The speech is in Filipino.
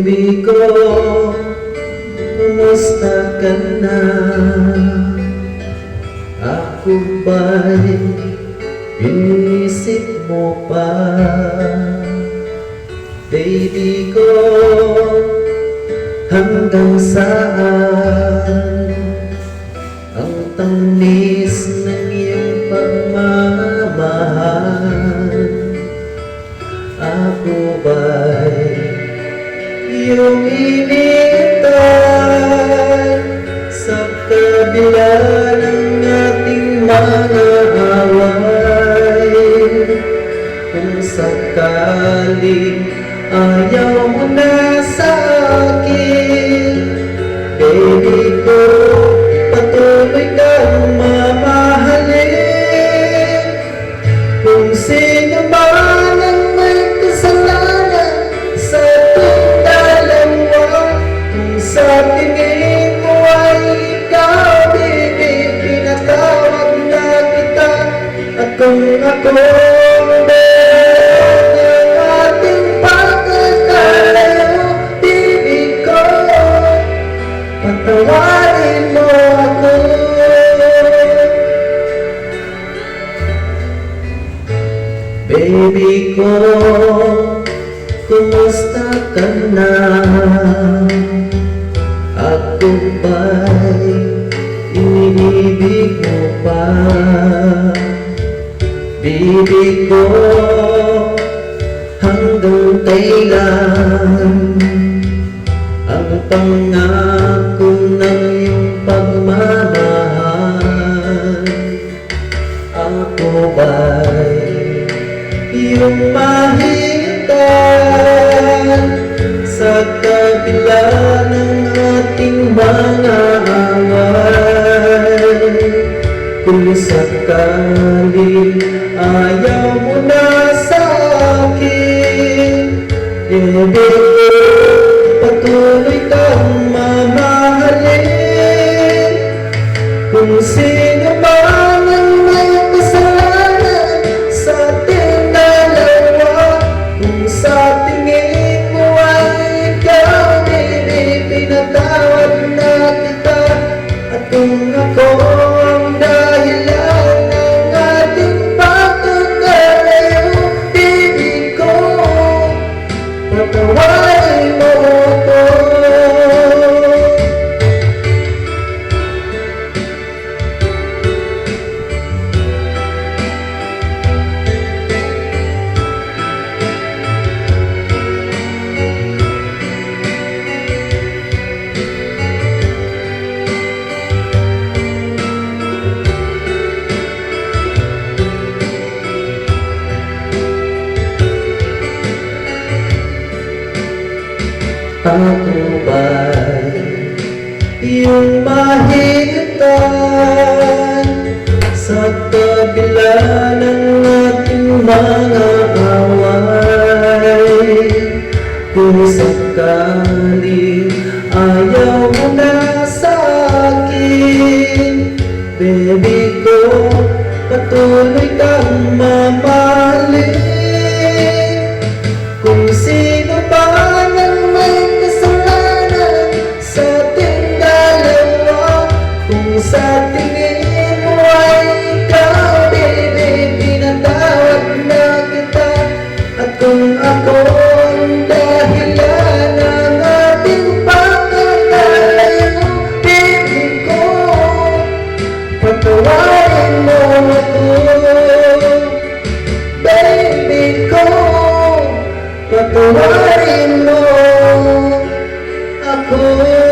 Baby ko, kumusta ka na? Ako ba'y inisip mo pa? Baby ko, hanggang saan ang tamis ng iyong pagmamahal? Ako ba'y iyong iniintay sa kabila ng ating mga away? Kung sakaling ayaw mo na sa akin, baby ko, patuloy kang mamahalin. Kung sino man ang may kasalanan sa ating dalawa, kung sa tingin mo ay ikaw, baby, pinatawag na kita. At kung ako patawarin mo ako. Baby ko, kumusta ka na? Ako ba'y iniibig mo pa? Baby ko, hanggang kailan ang pangako ng iyong pagmamahal? Ako ba'y iyong mahihitan sa kabila ng ating mga away? Kung sakaling ayaw mo na sa akin, baby, patuloy kang mamahalin. Kung sino man ang may kasalanan sa ating dalawa, kung sa tingin mo ay ikaw, baby, pinatawad na kita. At kung ako ang dahilan ng ating pagkakalayo, baby ko, patawarin mo ako. Ako ba'y iyong mahihitan sa kabila ng ating mga away? Kung sakaling ayaw mo na sa akin, baby ko, patuloy kang mamahalin. Kung sino ba ang may kasalanan sa ating dalawa, kung sa tingin mo ay ikaw, baby, pinatawad na kita. At kung ako ang dahilan ng ating pagkakalayo, baby ko, patawarin mo ako. Baby ko, patawarin mo ako.